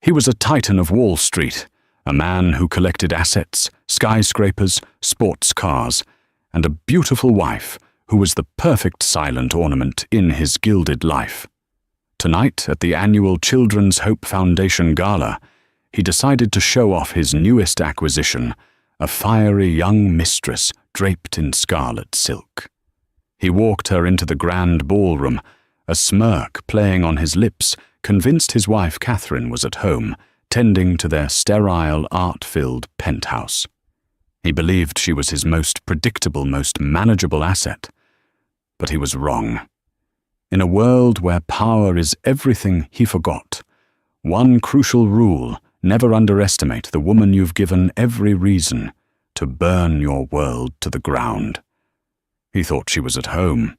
He was a titan of Wall Street, a man who collected assets, skyscrapers, sports cars, and a beautiful wife who was the perfect silent ornament in his gilded life. Tonight, at the annual Children's Hope Foundation Gala, he decided to show off his newest acquisition, a fiery young mistress draped in scarlet silk. He walked her into the grand ballroom, a smirk playing on his lips, convinced his wife Catherine was at home, tending to their sterile, art-filled penthouse. He believed she was his most predictable, most manageable asset. But he was wrong. In a world where power is everything, he forgot one crucial rule: never underestimate the woman you've given every reason to burn your world to the ground. He thought she was at home,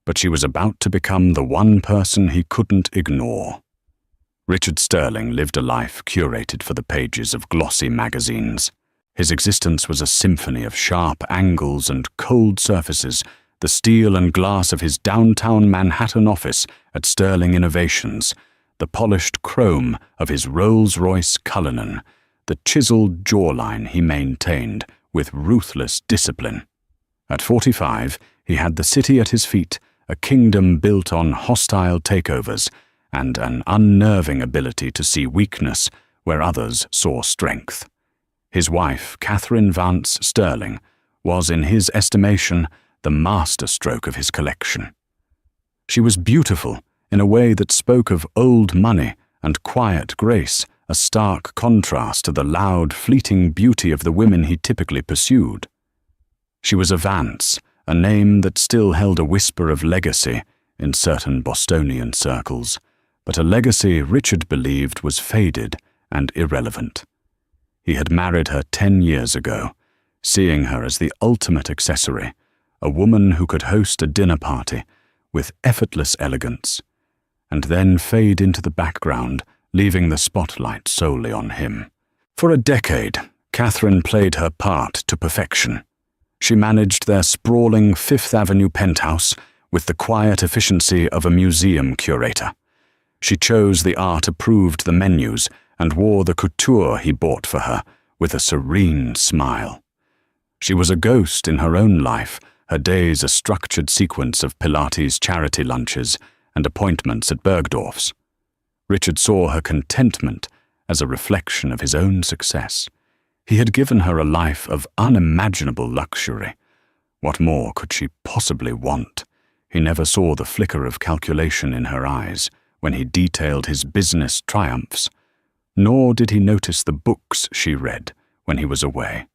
but she was about to become the one person he couldn't ignore. Richard Sterling lived a life curated for the pages of glossy magazines. His existence was a symphony of sharp angles and cold surfaces, the steel and glass of his downtown Manhattan office at Sterling Innovations, the polished chrome of his Rolls-Royce Cullinan, the chiseled jawline he maintained with ruthless discipline. At 45, he had the city at his feet, a kingdom built on hostile takeovers, and an unnerving ability to see weakness where others saw strength. His wife, Catherine Vance Sterling, was, in his estimation, the masterstroke of his collection. She was beautiful in a way that spoke of old money and quiet grace, a stark contrast to the loud, fleeting beauty of the women he typically pursued. She was a Vance, a name that still held a whisper of legacy in certain Bostonian circles, but a legacy Richard believed was faded and irrelevant. He had married her 10 years ago, seeing her as the ultimate accessory, a woman who could host a dinner party with effortless elegance, and then fade into the background, leaving the spotlight solely on him. For a decade, Catherine played her part to perfection. She managed their sprawling Fifth Avenue penthouse with the quiet efficiency of a museum curator. She chose the art-approved the menus and wore the couture he bought for her with a serene smile. She was a ghost in her own life, her days a structured sequence of Pilates charity lunches and appointments at Bergdorf's. Richard saw her contentment as a reflection of his own success. He had given her a life of unimaginable luxury. What more could she possibly want? He never saw the flicker of calculation in her eyes when he detailed his business triumphs, nor did he notice the books she read when he was away.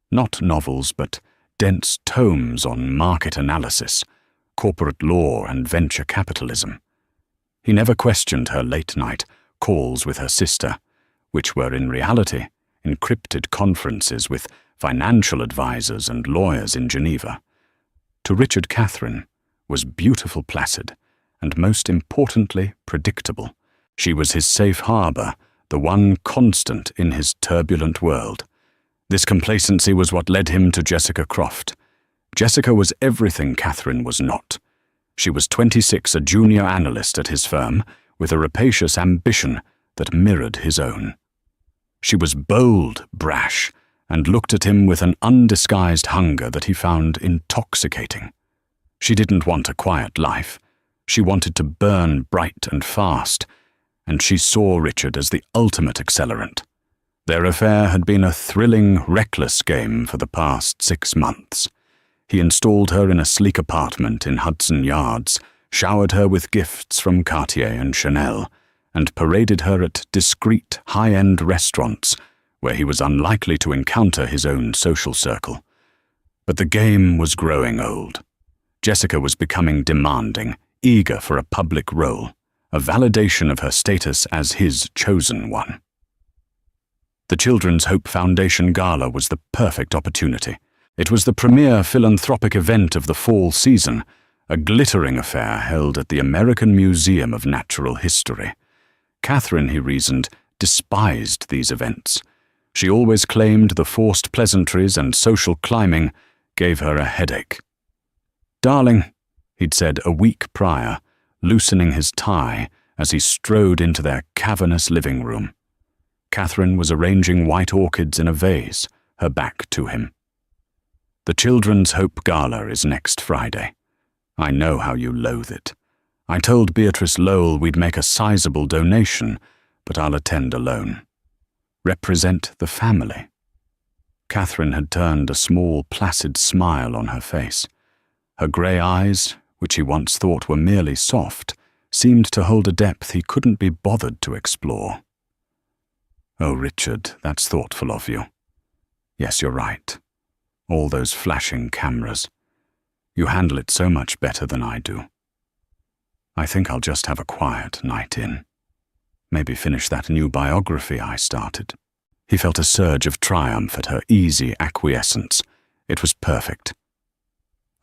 Not novels, but dense tomes on market analysis, corporate law, and venture capitalism. He never questioned her late-night calls with her sister, which were in reality encrypted conferences with financial advisors and lawyers in Geneva. To Richard, Catherine was beautiful, placid, and most importantly, predictable. She was his safe harbor, the one constant in his turbulent world. This complacency was what led him to Jessica Croft. Jessica was everything Catherine was not. She was 26, a junior analyst at his firm, with a rapacious ambition that mirrored his own. She was bold, brash, and looked at him with an undisguised hunger that he found intoxicating. She didn't want a quiet life. She wanted to burn bright and fast, and she saw Richard as the ultimate accelerant. Their affair had been a thrilling, reckless game for the past 6 months. He installed her in a sleek apartment in Hudson Yards, showered her with gifts from Cartier and Chanel, and paraded her at discreet, high-end restaurants where he was unlikely to encounter his own social circle. But the game was growing old. Jessica was becoming demanding, eager for a public role, a validation of her status as his chosen one. The Children's Hope Foundation Gala was the perfect opportunity. It was the premier philanthropic event of the fall season, a glittering affair held at the American Museum of Natural History. Catherine, he reasoned, despised these events. She always claimed the forced pleasantries and social climbing gave her a headache. "Darling," he'd said a week prior, loosening his tie as he strode into their cavernous living room, Catherine was arranging white orchids in a vase, her back to him. "The Children's Hope Gala is next Friday. I know how you loathe it. I told Beatrice Lowell we'd make a sizable donation, but I'll attend alone. Represent the family." Catherine had turned a small, placid smile on her face. Her grey eyes, which he once thought were merely soft, seemed to hold a depth he couldn't be bothered to explore. "Oh, Richard, that's thoughtful of you. Yes, you're right. All those flashing cameras. You handle it so much better than I do. I think I'll just have a quiet night in. Maybe finish that new biography I started." He felt a surge of triumph at her easy acquiescence. It was perfect.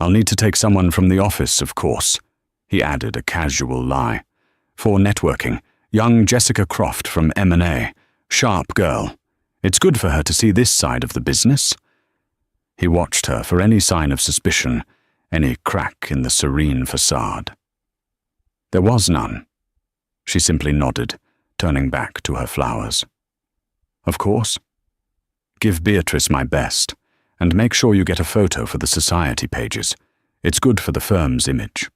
"I'll need to take someone from the office, of course," he added a casual lie. "For networking, young Jessica Croft from M&A. Sharp girl. It's good for her to see this side of the business." He watched her for any sign of suspicion, any crack in the serene facade. There was none. She simply nodded, turning back to her flowers. "Of course. Give Beatrice my best, and make sure you get a photo for the society pages. It's good for the firm's image."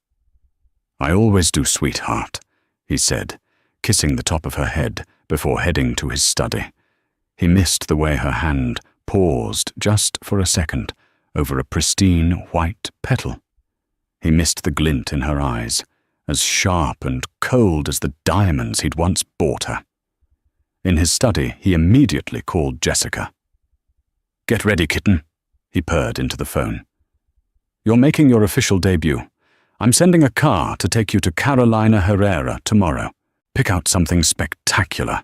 "I always do, sweetheart," he said, kissing the top of her head before heading to his study. He missed the way her hand paused just for a second over a pristine white petal. He missed the glint in her eyes, as sharp and cold as the diamonds he'd once bought her. In his study, he immediately called Jessica. "Get ready, kitten," he purred into the phone. "You're making your official debut. I'm sending a car to take you to Carolina Herrera tomorrow. Pick out something spectacular.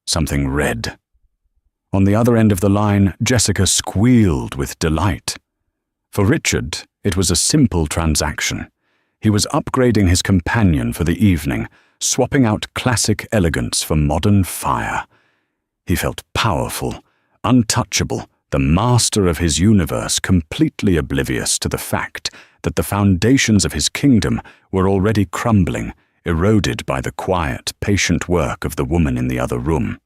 Something red." On the other end of the line, Jessica squealed with delight. For Richard, it was a simple transaction. He was upgrading his companion for the evening, swapping out classic elegance for modern fire. He felt powerful, untouchable, the master of his universe, completely oblivious to the fact that the foundations of his kingdom were already crumbling, eroded by the quiet, patient work of the woman in the other room.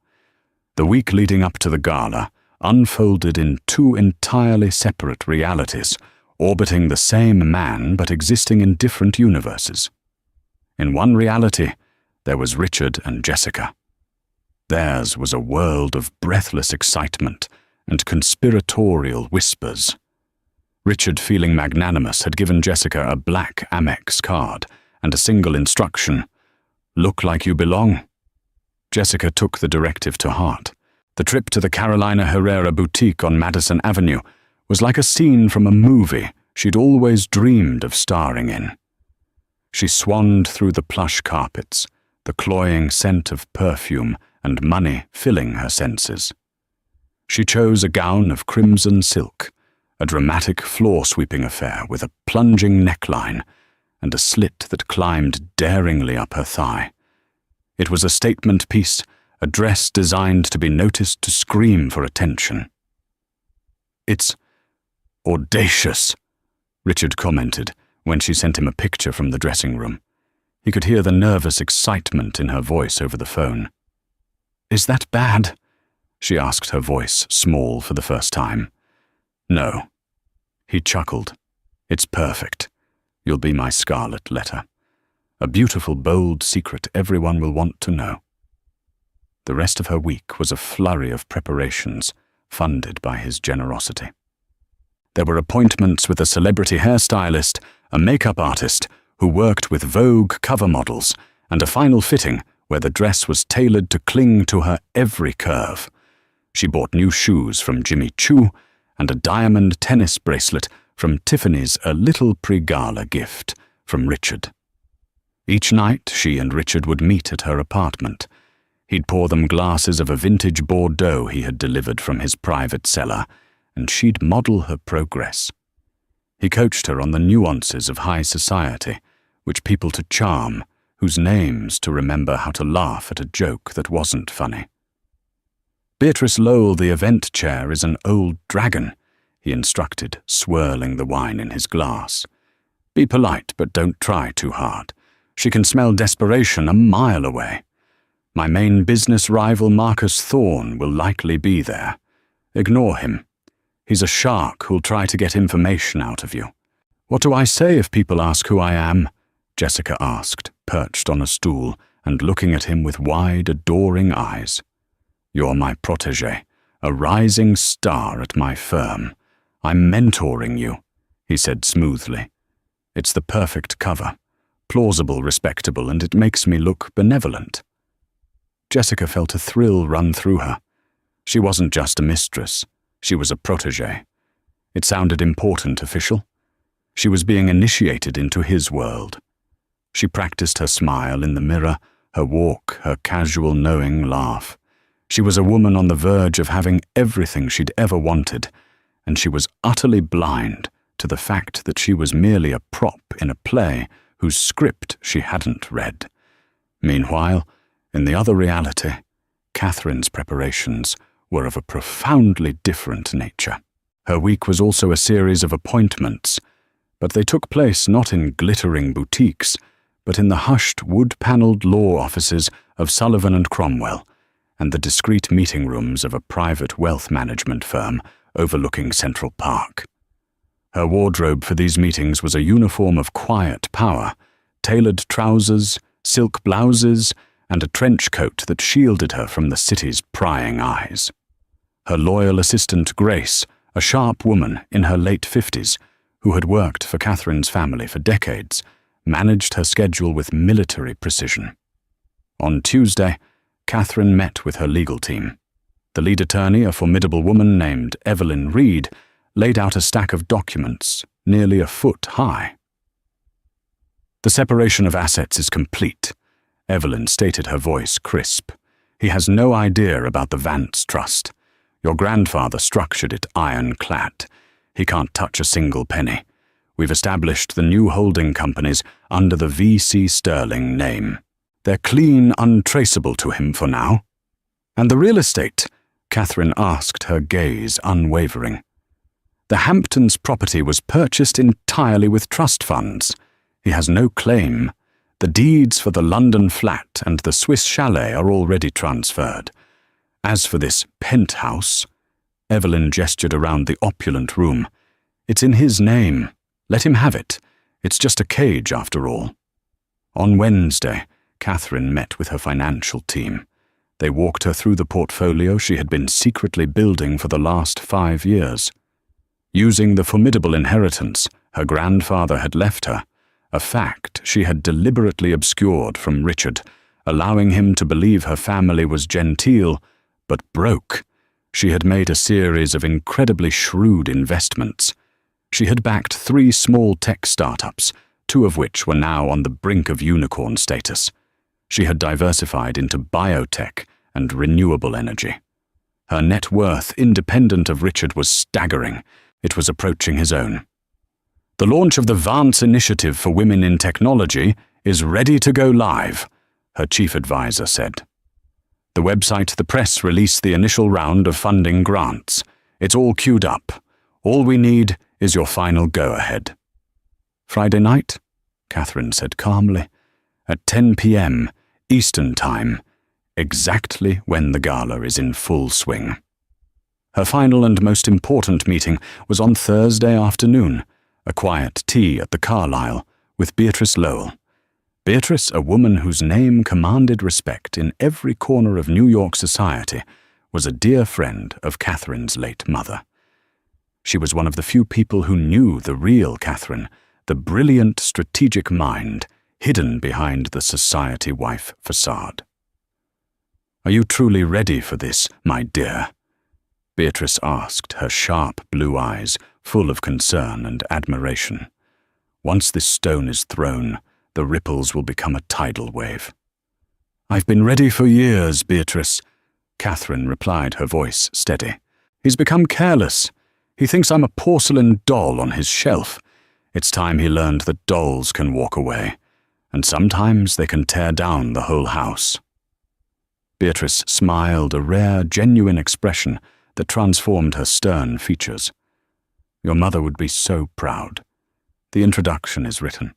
The week leading up to the gala unfolded in two entirely separate realities, orbiting the same man but existing in different universes. In one reality, there was Richard and Jessica. Theirs was a world of breathless excitement and conspiratorial whispers. Richard, feeling magnanimous, had given Jessica a black Amex card and a single instruction: "Look like you belong." Jessica took the directive to heart. The trip to the Carolina Herrera boutique on Madison Avenue was like a scene from a movie she'd always dreamed of starring in. She swanned through the plush carpets, the cloying scent of perfume and money filling her senses. She chose a gown of crimson silk, a dramatic floor-sweeping affair with a plunging neckline and a slit that climbed daringly up her thigh. It was a statement piece, a dress designed to be noticed to scream for attention. "It's audacious," Richard commented when she sent him a picture from the dressing room. He could hear the nervous excitement in her voice over the phone. "Is that bad?" she asked, her voice small for the first time. "No." He chuckled. "It's perfect. You'll be my scarlet letter. A beautiful, bold secret everyone will want to know." The rest of her week was a flurry of preparations, funded by his generosity. There were appointments with a celebrity hairstylist, a makeup artist who worked with Vogue cover models, and a final fitting where the dress was tailored to cling to her every curve. She bought new shoes from Jimmy Choo and a diamond tennis bracelet from Tiffany's, a little pre-gala gift from Richard. Each night, she and Richard would meet at her apartment. He'd pour them glasses of a vintage Bordeaux he had delivered from his private cellar, and she'd model her progress. He coached her on the nuances of high society, which people to charm, whose names to remember how to laugh at a joke that wasn't funny. "Beatrice Lowell, the event chair, is an old dragon," he instructed, swirling the wine in his glass. "Be polite, but don't try too hard. She can smell desperation a mile away. My main business rival Marcus Thorne will likely be there. Ignore him. He's a shark who'll try to get information out of you." "What do I say if people ask who I am?" Jessica asked, perched on a stool and looking at him with wide, adoring eyes. "You're my protégé, a rising star at my firm. I'm mentoring you," he said smoothly. "It's the perfect cover. Plausible, respectable, and it makes me look benevolent." Jessica felt a thrill run through her. She wasn't just a mistress. She was a protégé. It sounded important, official. She was being initiated into his world. She practiced her smile in the mirror, her walk, her casual, knowing laugh. She was a woman on the verge of having everything she'd ever wanted, and she was utterly blind to the fact that she was merely a prop in a play whose script she hadn't read. Meanwhile, in the other reality, Catherine's preparations were of a profoundly different nature. Her week was also a series of appointments, but they took place not in glittering boutiques, but in the hushed wood-panelled law offices of Sullivan and Cromwell, and the discreet meeting rooms of a private wealth management firm overlooking Central Park. Her wardrobe for these meetings was a uniform of quiet power, tailored trousers, silk blouses, and a trench coat that shielded her from the city's prying eyes. Her loyal assistant Grace, a sharp woman in her late 50s, who had worked for Catherine's family for decades, managed her schedule with military precision. On Tuesday, Catherine met with her legal team. The lead attorney, a formidable woman named Evelyn Reed, laid out a stack of documents nearly a foot high. "The separation of assets is complete," Evelyn stated, her voice crisp. "He has no idea about the Vance Trust. Your grandfather structured it ironclad. He can't touch a single penny. We've established the new holding companies under the VC Sterling name. They're clean, untraceable to him for now." "And the real estate?" Catherine asked, her gaze unwavering. "The Hamptons property was purchased entirely with trust funds. He has no claim. The deeds for the London flat and the Swiss chalet are already transferred. As for this penthouse," Evelyn gestured around the opulent room, "it's in his name. Let him have it. It's just a cage, after all." On Wednesday, Catherine met with her financial team. They walked her through the portfolio she had been secretly building for the last 5 years. Using the formidable inheritance her grandfather had left her, a fact she had deliberately obscured from Richard, allowing him to believe her family was genteel but broke, she had made a series of incredibly shrewd investments. She had backed 3 small tech startups, 2 of which were now on the brink of unicorn status. She had diversified into biotech and renewable energy. Her net worth, independent of Richard, was staggering. It was approaching his own. "The launch of the Vance Initiative for Women in Technology is ready to go live," her chief advisor said. "The website, the press released the initial round of funding grants. It's all queued up. All we need is your final go-ahead." "Friday night?" Catherine said calmly. "At 10 p.m. Eastern Time, exactly when the gala is in full swing." Her final and most important meeting was on Thursday afternoon, a quiet tea at the Carlyle with Beatrice Lowell. Beatrice, a woman whose name commanded respect in every corner of New York society, was a dear friend of Catherine's late mother. She was one of the few people who knew the real Catherine, the brilliant strategic mind hidden behind the society wife facade. "Are you truly ready for this, my dear?" Beatrice asked, her sharp blue eyes full of concern and admiration. "Once this stone is thrown, the ripples will become a tidal wave." "I've been ready for years, Beatrice," Catherine replied, her voice steady. "He's become careless. He thinks I'm a porcelain doll on his shelf. It's time he learned that dolls can walk away, and sometimes they can tear down the whole house." Beatrice smiled, a rare, genuine expression that transformed her stern features. "Your mother would be so proud. The introduction is written.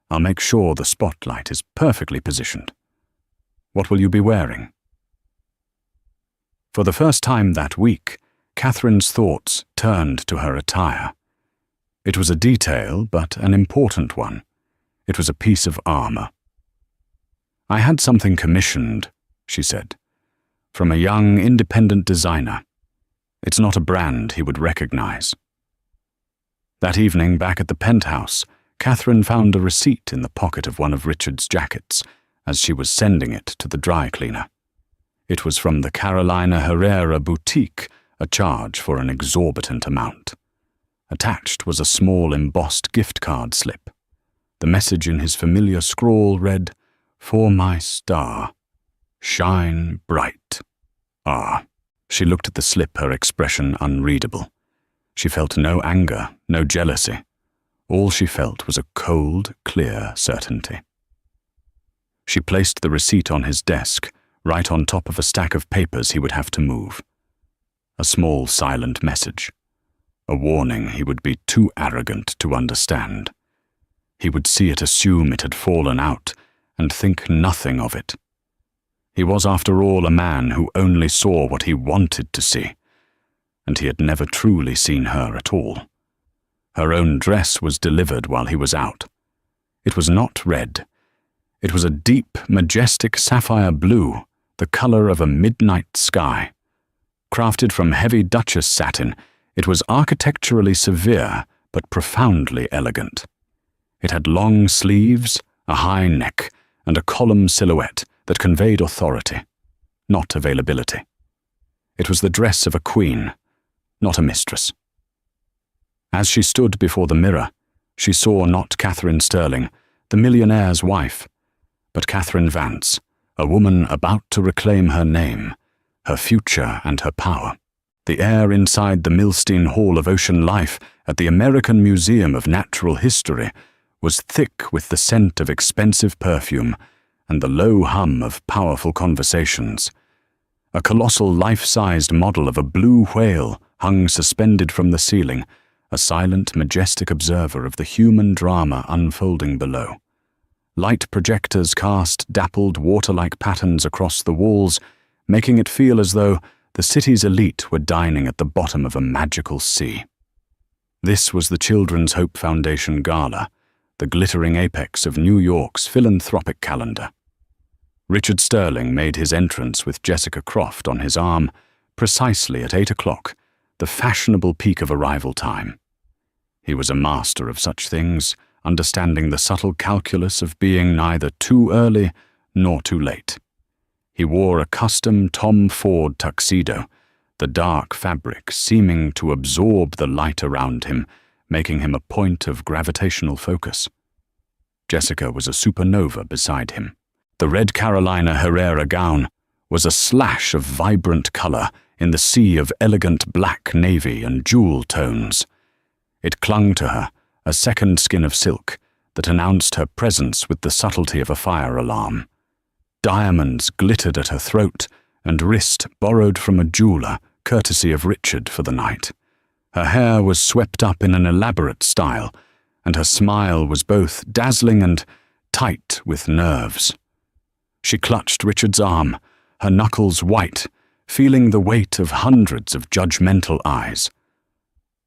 I'll make sure the spotlight is perfectly positioned." What will you be wearing?" For the first time that week, Catherine's thoughts turned to her attire. It was a detail, but an important one. It was a piece of armor. "I had something commissioned," she said, "from a young, independent designer. It's not a brand he would recognize." That evening, back at the penthouse, Catherine found a receipt in the pocket of one of Richard's jackets as she was sending it to the dry cleaner. It was from the Carolina Herrera boutique, a charge for an exorbitant amount. Attached was a small embossed gift card slip. The message in his familiar scrawl read, "For my star, shine bright, R." She looked at the slip, her expression unreadable. She felt no anger, no jealousy. All she felt was a cold, clear certainty. She placed the receipt on his desk, right on top of a stack of papers he would have to move. A small silent message. A warning he would be too arrogant to understand. He would see it, assume it had fallen out, and think nothing of it. He was, after all, a man who only saw what he wanted to see, and he had never truly seen her at all. Her own dress was delivered while he was out. It was not red. It was a deep, majestic sapphire blue, the color of a midnight sky. Crafted from heavy Duchess satin, it was architecturally severe but profoundly elegant. It had long sleeves, a high neck, and a column silhouette that conveyed authority, not availability. It was the dress of a queen, not a mistress. As she stood before the mirror, she saw not Catherine Sterling, the millionaire's wife, but Catherine Vance, a woman about to reclaim her name, her future and her power. The air inside the Milstein Hall of Ocean Life at the American Museum of Natural History was thick with the scent of expensive perfume and the low hum of powerful conversations. A colossal life-sized model of a blue whale hung suspended from the ceiling, a silent, majestic observer of the human drama unfolding below. Light projectors cast dappled water-like patterns across the walls, making it feel as though the city's elite were dining at the bottom of a magical sea. This was the Children's Hope Foundation Gala, the glittering apex of New York's philanthropic calendar. Richard Sterling made his entrance with Jessica Croft on his arm, precisely at 8 o'clock, the fashionable peak of arrival time. He was a master of such things, understanding the subtle calculus of being neither too early nor too late. He wore a custom Tom Ford tuxedo, the dark fabric seeming to absorb the light around him, making him a point of gravitational focus. Jessica was a supernova beside him. The red Carolina Herrera gown was a slash of vibrant color in the sea of elegant black navy and jewel tones. It clung to her, a second skin of silk that announced her presence with the subtlety of a fire alarm. Diamonds glittered at her throat and wrist, borrowed from a jeweler, courtesy of Richard for the night. Her hair was swept up in an elaborate style, and her smile was both dazzling and tight with nerves. She clutched Richard's arm, her knuckles white, feeling the weight of hundreds of judgmental eyes.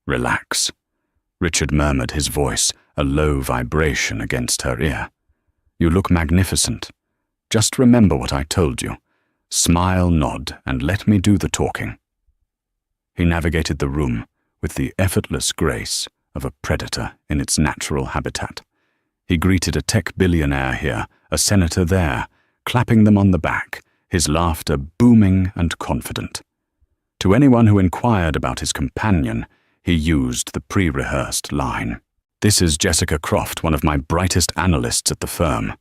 "Relax," Richard murmured, his voice a low vibration against her ear. "You look magnificent. Just remember what I told you. Smile, nod, and let me do the talking." He navigated the room with the effortless grace of a predator in its natural habitat. He greeted a tech billionaire here, a senator there, clapping them on the back, his laughter booming and confident. To anyone who inquired about his companion, he used the pre-rehearsed line. "This is Jessica Croft, one of my brightest analysts at the firm.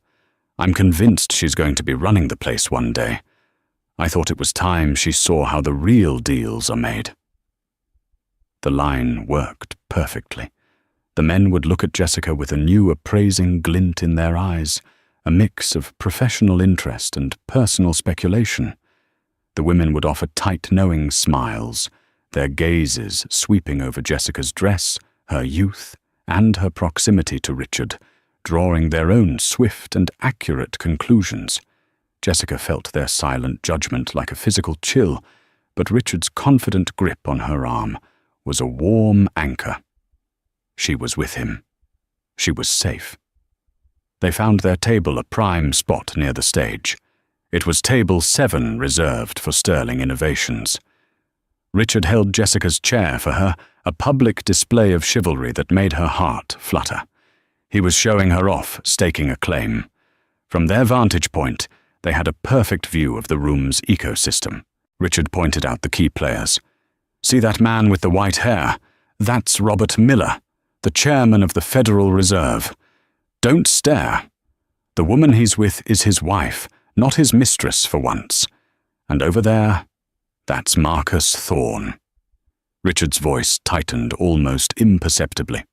I'm convinced she's going to be running the place one day. I thought it was time she saw how the real deals are made." The line worked perfectly. The men would look at Jessica with a new appraising glint in their eyes, a mix of professional interest and personal speculation. The women would offer tight, knowing smiles, their gazes sweeping over Jessica's dress, her youth, and her proximity to Richard, drawing their own swift and accurate conclusions. Jessica felt their silent judgment like a physical chill, but Richard's confident grip on her arm was a warm anchor. She was with him. She was safe. They found their table a prime spot near the stage. It was table 7 reserved for sterling innovations. Richard held Jessica's chair for her, a public display of chivalry that made her heart flutter. He was showing her off, staking a claim. From their vantage point, they had a perfect view of the room's ecosystem. Richard pointed out the key players. "See that man with the white hair? That's Robert Miller, the chairman of the Federal Reserve. Don't stare. The woman he's with is his wife, not his mistress for once. And over there, that's Marcus Thorne." Richard's voice tightened almost imperceptibly.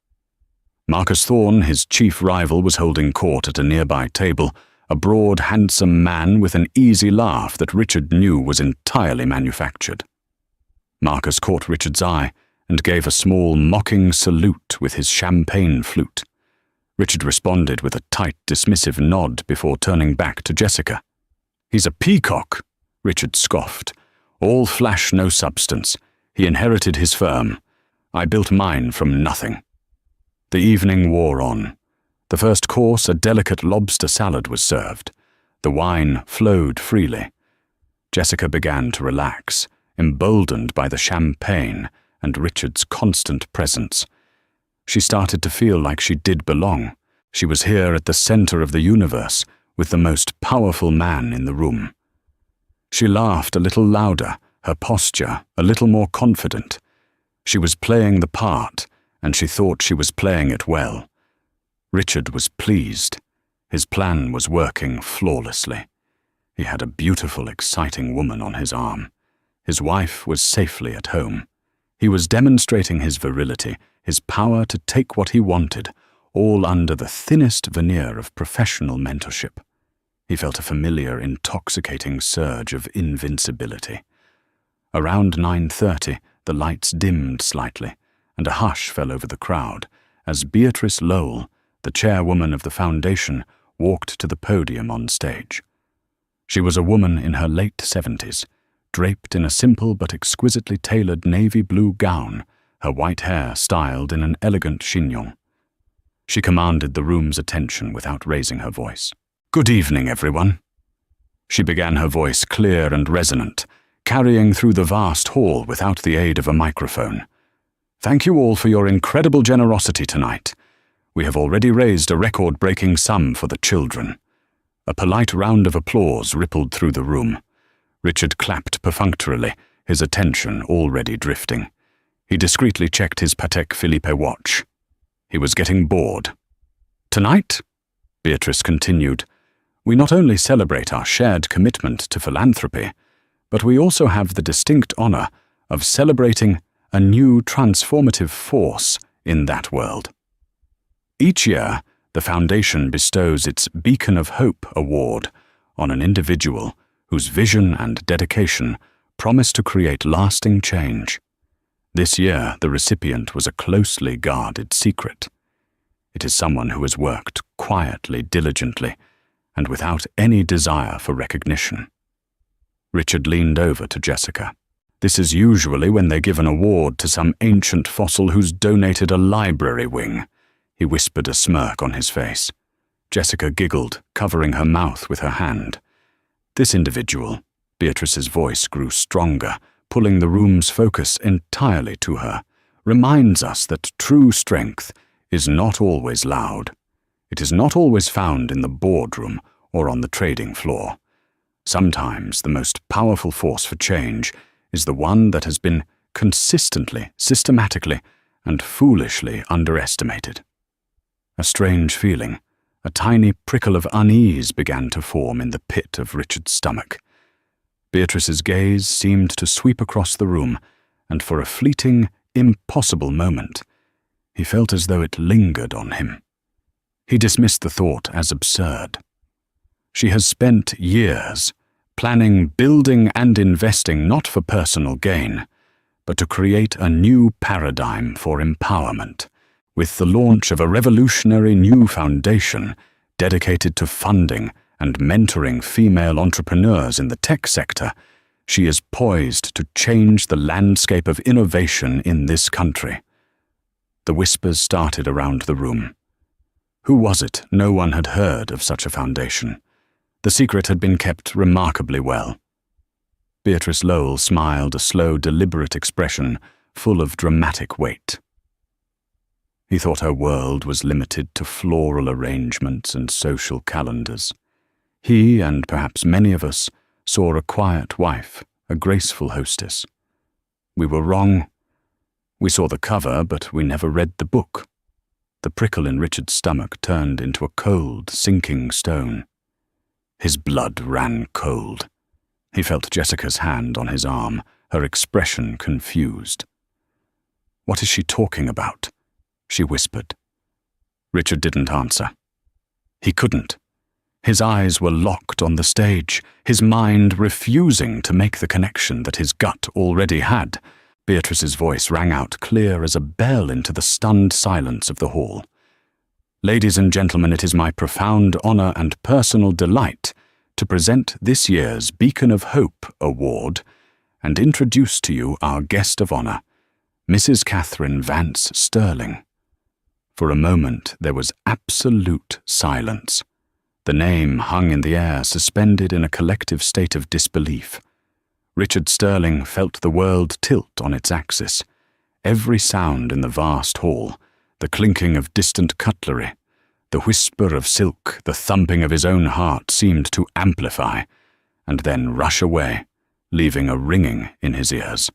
Marcus Thorne, his chief rival, was holding court at a nearby table, a broad, handsome man with an easy laugh that Richard knew was entirely manufactured. Marcus caught Richard's eye and gave a small, mocking salute with his champagne flute. Richard responded with a tight, dismissive nod before turning back to Jessica. "He's a peacock," Richard scoffed. "All flash, no substance. He inherited his firm. I built mine from nothing." The evening wore on. The first course, a delicate lobster salad, was served. The wine flowed freely. Jessica began to relax, emboldened by the champagne and Richard's constant presence. She started to feel like she did belong. She was here at the center of the universe, with the most powerful man in the room. She laughed a little louder, her posture a little more confident. She was playing the part, and she thought she was playing it well. Richard was pleased. His plan was working flawlessly. He had a beautiful, exciting woman on his arm. His wife was safely at home. He was demonstrating his virility, his power to take what he wanted, all under the thinnest veneer of professional mentorship. He felt a familiar, intoxicating surge of invincibility. Around 9:30, the lights dimmed slightly, and a hush fell over the crowd as Beatrice Lowell, the chairwoman of the foundation, walked to the podium on stage. She was a woman in her late 70s, draped in a simple but exquisitely tailored navy blue gown, her white hair styled in an elegant chignon. She commanded the room's attention without raising her voice. "Good evening, everyone." She began, her voice clear and resonant, carrying through the vast hall without the aid of a microphone. "Thank you all for your incredible generosity tonight. We have already raised a record-breaking sum for the children." A polite round of applause rippled through the room. Richard clapped perfunctorily, his attention already drifting. He discreetly checked his Patek Philippe watch. He was getting bored. "Tonight," Beatrice continued, "we not only celebrate our shared commitment to philanthropy, but we also have the distinct honor of celebrating a new transformative force in that world. Each year, the Foundation bestows its Beacon of Hope Award on an individual whose vision and dedication promise to create lasting change. This year, the recipient was a closely guarded secret. It is someone who has worked quietly, diligently, and without any desire for recognition." Richard leaned over to Jessica. "This is usually when they give an award to some ancient fossil who's donated a library wing," he whispered, a smirk on his face. Jessica giggled, covering her mouth with her hand. "This individual," Beatrice's voice grew stronger, pulling the room's focus entirely to her, "reminds us that true strength is not always loud. It is not always found in the boardroom or on the trading floor. Sometimes the most powerful force for change is the one that has been consistently, systematically, and foolishly underestimated." A strange feeling, a tiny prickle of unease began to form in the pit of Richard's stomach. Beatrice's gaze seemed to sweep across the room, and for a fleeting, impossible moment, he felt as though it lingered on him. He dismissed the thought as absurd. She has spent years planning, building, and investing not for personal gain, but to create a new paradigm for empowerment, with the launch of a revolutionary new foundation dedicated to funding and mentoring female entrepreneurs in the tech sector, she is poised to change the landscape of innovation in this country. The whispers started around the room. Who was it? No one had heard of such a foundation. The secret had been kept remarkably well. Beatrice Lowell smiled, a slow, deliberate expression full of dramatic weight. He thought her world was limited to floral arrangements and social calendars. He, and perhaps many of us, saw a quiet wife, a graceful hostess. We were wrong. We saw the cover, but we never read the book. The prickle in Richard's stomach turned into a cold, sinking stone. His blood ran cold. He felt Jessica's hand on his arm, her expression confused. "What is she talking about?" she whispered. Richard didn't answer. He couldn't. His eyes were locked on the stage, his mind refusing to make the connection that his gut already had. Beatrice's voice rang out clear as a bell into the stunned silence of the hall. "Ladies and gentlemen, it is my profound honor and personal delight to present this year's Beacon of Hope Award and introduce to you our guest of honor, Mrs. Catherine Vance Sterling." For a moment there was absolute silence. The name hung in the air, suspended in a collective state of disbelief. Richard Sterling felt the world tilt on its axis. Every sound in the vast hall, the clinking of distant cutlery, the whisper of silk, the thumping of his own heart seemed to amplify, and then rush away, leaving a ringing in his ears.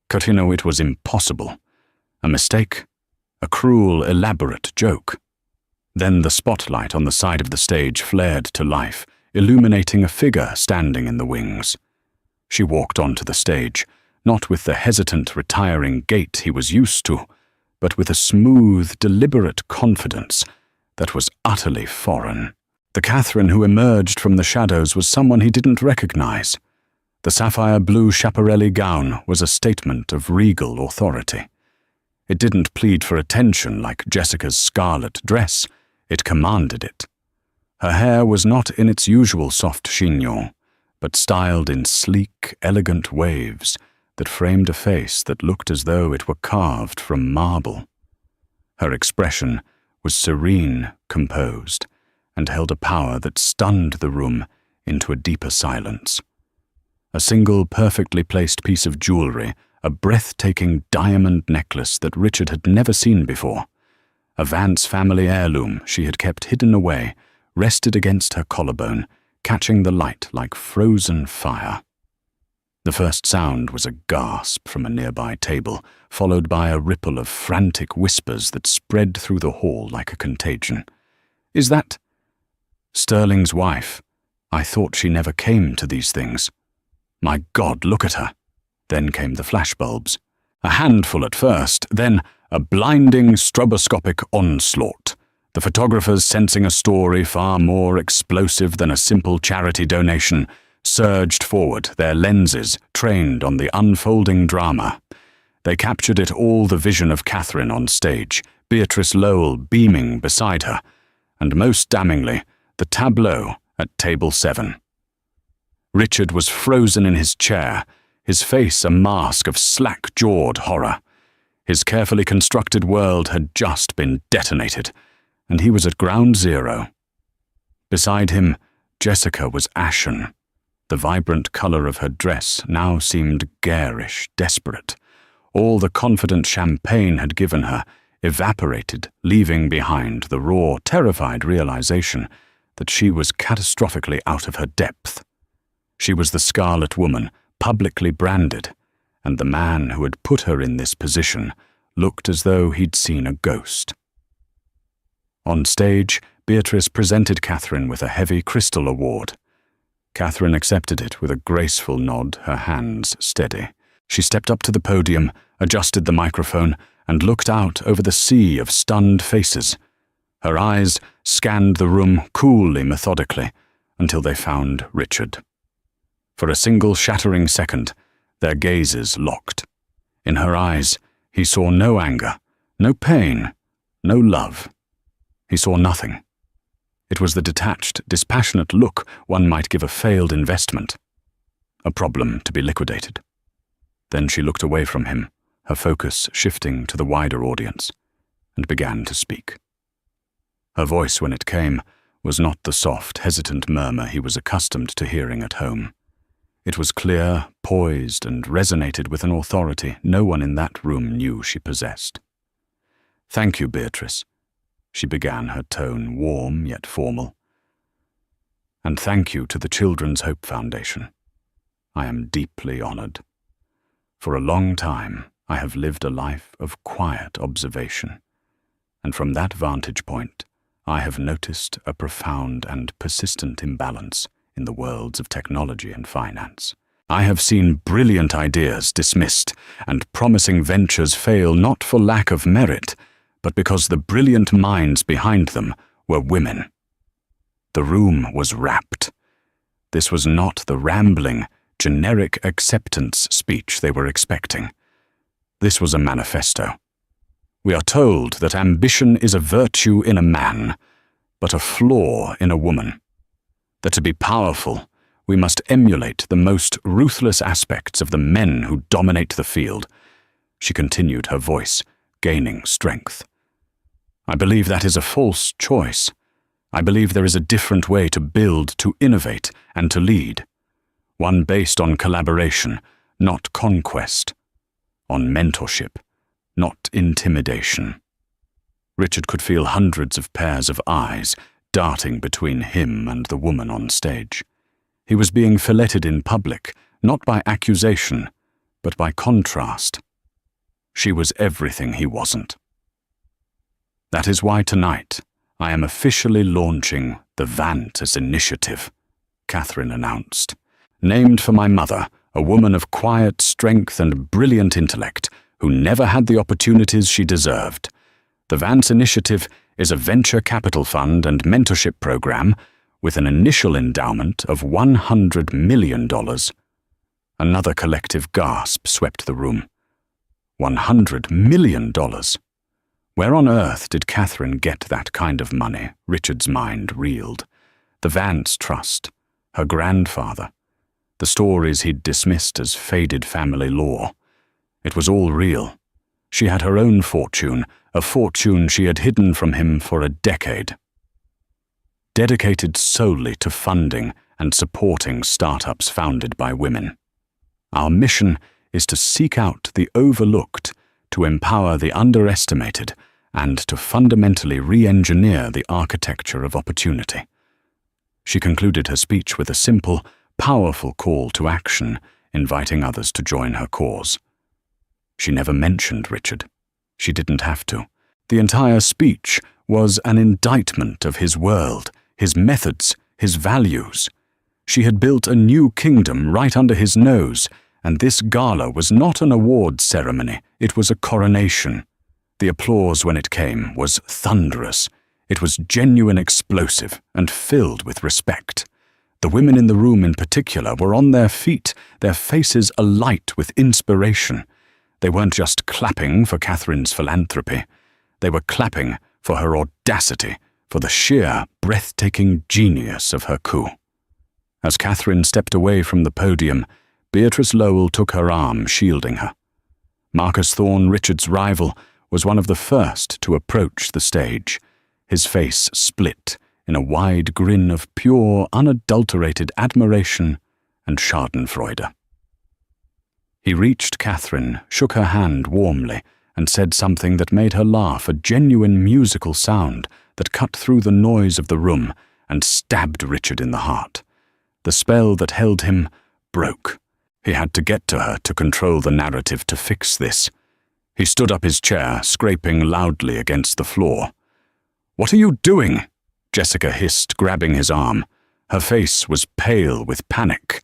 Cotino, it was impossible. A mistake? A cruel, elaborate joke? Then the spotlight on the side of the stage flared to life, illuminating a figure standing in the wings. She walked onto the stage, not with the hesitant, retiring gait he was used to, but with a smooth, deliberate confidence that was utterly foreign. The Catherine who emerged from the shadows was someone he didn't recognize. The sapphire-blue Schiaparelli gown was a statement of regal authority. It didn't plead for attention like Jessica's scarlet dress. It commanded it. Her hair was not in its usual soft chignon, but styled in sleek, elegant waves that framed a face that looked as though it were carved from marble. Her expression was serene, composed, and held a power that stunned the room into a deeper silence. A single perfectly placed piece of jewelry, a breathtaking diamond necklace that Richard had never seen before, a Vance family heirloom she had kept hidden away, rested against her collarbone, catching the light like frozen fire. The first sound was a gasp from a nearby table, followed by a ripple of frantic whispers that spread through the hall like a contagion. "Is that Sterling's wife? I thought she never came to these things. My God, look at her." Then came the flashbulbs. A handful at first, then a blinding stroboscopic onslaught. The photographers, sensing a story far more explosive than a simple charity donation, surged forward, their lenses trained on the unfolding drama. They captured it all, the vision of Catherine on stage, Beatrice Lowell beaming beside her, and most damningly, the tableau at table 7. Richard was frozen in his chair, his face a mask of slack-jawed horror. His carefully constructed world had just been detonated, and he was at ground zero. Beside him, Jessica was ashen. The vibrant color of her dress now seemed garish, desperate. All the confident champagne had given her evaporated, leaving behind the raw, terrified realization that she was catastrophically out of her depth. She was the Scarlet Woman, publicly branded, and the man who had put her in this position looked as though he'd seen a ghost. On stage, Beatrice presented Catherine with a heavy crystal award. Catherine accepted it with a graceful nod, her hands steady. She stepped up to the podium, adjusted the microphone, and looked out over the sea of stunned faces. Her eyes scanned the room coolly, methodically, until they found Richard. For a single shattering second, their gazes locked. In her eyes, he saw no anger, no pain, no love. He saw nothing. It was the detached, dispassionate look one might give a failed investment. A problem to be liquidated. Then she looked away from him, her focus shifting to the wider audience, and began to speak. Her voice, when it came, was not the soft, hesitant murmur he was accustomed to hearing at home. It was clear, poised, and resonated with an authority no one in that room knew she possessed. "Thank you, Beatrice," she began, her tone warm yet formal. "And thank you to the Children's Hope Foundation. I am deeply honored. For a long time, I have lived a life of quiet observation, and from that vantage point, I have noticed a profound and persistent imbalance in the worlds of technology and finance. I have seen brilliant ideas dismissed and promising ventures fail not for lack of merit, but because the brilliant minds behind them were women. The room was rapt. This was not the rambling, generic acceptance speech they were expecting. This was a manifesto. We are told that ambition is a virtue in a man, but a flaw in a woman. That to be powerful, we must emulate the most ruthless aspects of the men who dominate the field. She continued, her voice gaining strength. I believe that is a false choice. I believe there is a different way to build, to innovate, and to lead. One based on collaboration, not conquest. On mentorship, not intimidation. Richard could feel hundreds of pairs of eyes darting between him and the woman on stage. He was being filleted in public, not by accusation, but by contrast. She was everything he wasn't. That is why tonight I am officially launching the Vantas Initiative, Catherine announced. Named for my mother, a woman of quiet strength and brilliant intellect, who never had the opportunities she deserved. The Vance Initiative is a venture capital fund and mentorship program with an initial endowment of $100 million. Another collective gasp swept the room. $100 million. Where on earth did Catherine get that kind of money? Richard's mind reeled. The Vance Trust, her grandfather, the stories he'd dismissed as faded family lore. It was all real. She had her own fortune, a fortune she had hidden from him for a decade. Dedicated solely to funding and supporting startups founded by women. Our mission is to seek out the overlooked, to empower the underestimated, and to fundamentally re-engineer the architecture of opportunity. She concluded her speech with a simple, powerful call to action, inviting others to join her cause. She never mentioned Richard. She didn't have to. The entire speech was an indictment of his world, his methods, his values. She had built a new kingdom right under his nose, and this gala was not an awards ceremony, it was a coronation. The applause when it came was thunderous. It was genuine, explosive, and filled with respect. The women in the room in particular were on their feet, their faces alight with inspiration. They weren't just clapping for Catherine's philanthropy. They were clapping for her audacity, for the sheer, breathtaking genius of her coup. As Catherine stepped away from the podium, Beatrice Lowell took her arm, shielding her. Marcus Thorne, Richard's rival, was one of the first to approach the stage, his face split in a wide grin of pure, unadulterated admiration and schadenfreude. He reached Catherine, shook her hand warmly, and said something that made her laugh, a genuine musical sound that cut through the noise of the room and stabbed Richard in the heart. The spell that held him broke. He had to get to her to control the narrative to fix this. He stood up his chair, scraping loudly against the floor. "What are you doing?" Jessica hissed, grabbing his arm. Her face was pale with panic.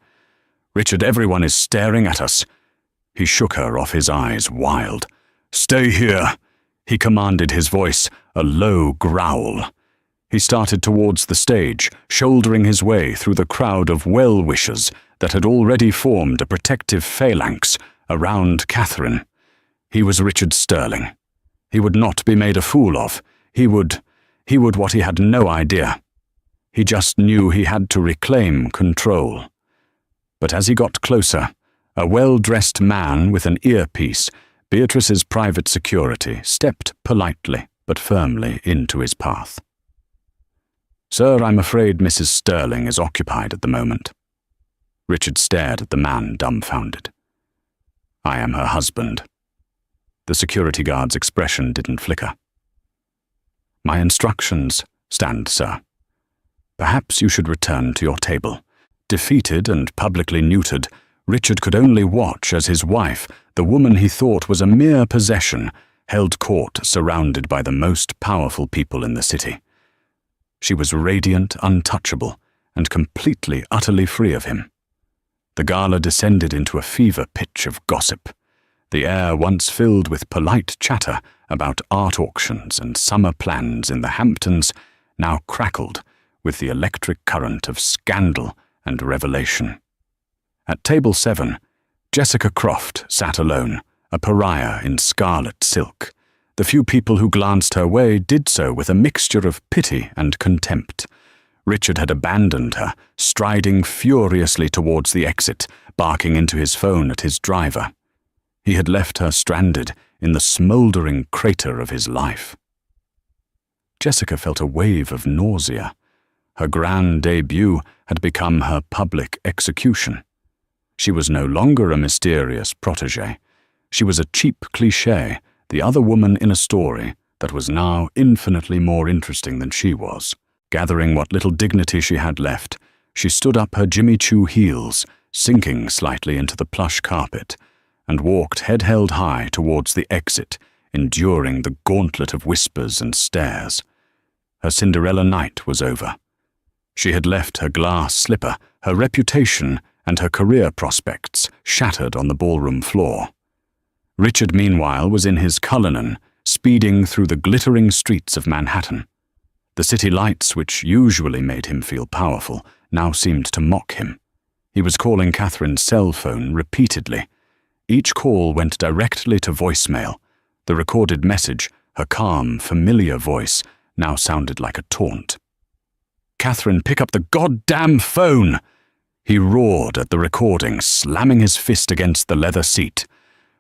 "Richard, everyone is staring at us." He shook her off, his eyes wild. "Stay here," he commanded, his voice a low growl. He started towards the stage, shouldering his way through the crowd of well-wishers that had already formed a protective phalanx around Catherine. He was Richard Sterling. He would not be made a fool of. He would what he had no idea. He just knew he had to reclaim control. But as he got closer, a well-dressed man with an earpiece, Beatrice's private security, stepped politely but firmly into his path. "Sir, I'm afraid Mrs. Sterling is occupied at the moment." Richard stared at the man, dumbfounded. "I am her husband." The security guard's expression didn't flicker. "My instructions stand, sir. Perhaps you should return to your table." Defeated and publicly neutered, Richard could only watch as his wife, the woman he thought was a mere possession, held court surrounded by the most powerful people in the city. She was radiant, untouchable, and completely, utterly free of him. The gala descended into a fever pitch of gossip. The air, once filled with polite chatter about art auctions and summer plans in the Hamptons, now crackled with the electric current of scandal and revelation. At table 7, Jessica Croft sat alone, a pariah in scarlet silk. The few people who glanced her way did so with a mixture of pity and contempt. Richard had abandoned her, striding furiously towards the exit, barking into his phone at his driver. He had left her stranded in the smouldering crater of his life. Jessica felt a wave of nausea. Her grand debut had become her public execution. She was no longer a mysterious protégée. She was a cheap cliché, the other woman in a story that was now infinitely more interesting than she was. Gathering what little dignity she had left, she stood up her Jimmy Choo heels, sinking slightly into the plush carpet, and walked head held high towards the exit, enduring the gauntlet of whispers and stares. Her Cinderella night was over. She had left her glass slipper, her reputation, and her career prospects shattered on the ballroom floor. Richard, meanwhile, was in his Cullinan, speeding through the glittering streets of Manhattan. The city lights, which usually made him feel powerful, now seemed to mock him. He was calling Catherine's cell phone repeatedly. Each call went directly to voicemail. The recorded message, her calm, familiar voice, now sounded like a taunt. "Catherine, pick up the goddamn phone!" He roared at the recording, slamming his fist against the leather seat.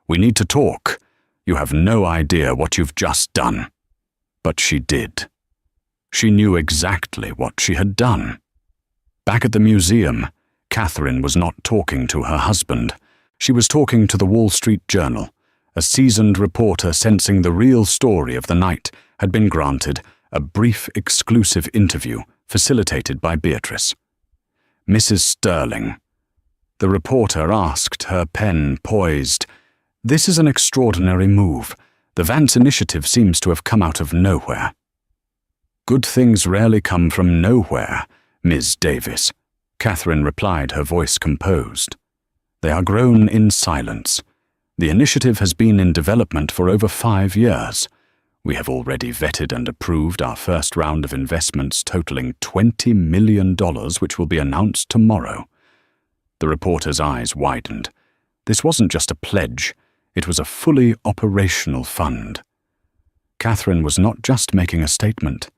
"We need to talk. You have no idea what you've just done." But she did. She knew exactly what she had done. Back at the museum, Catherine was not talking to her husband. She was talking to the Wall Street Journal. A seasoned reporter sensing the real story of the night had been granted a brief exclusive interview facilitated by Beatrice. "Mrs. Sterling." The reporter asked, her pen poised. "This is an extraordinary move. The Vance initiative seems to have come out of nowhere." "Good things rarely come from nowhere, Ms. Davis," Catherine replied, her voice composed. "They are grown in silence. The initiative has been in development for over 5 years. We have already vetted and approved our first round of investments totaling $20 million, which will be announced tomorrow." The reporter's eyes widened. This wasn't just a pledge, it was a fully operational fund. Catherine was not just making a statement.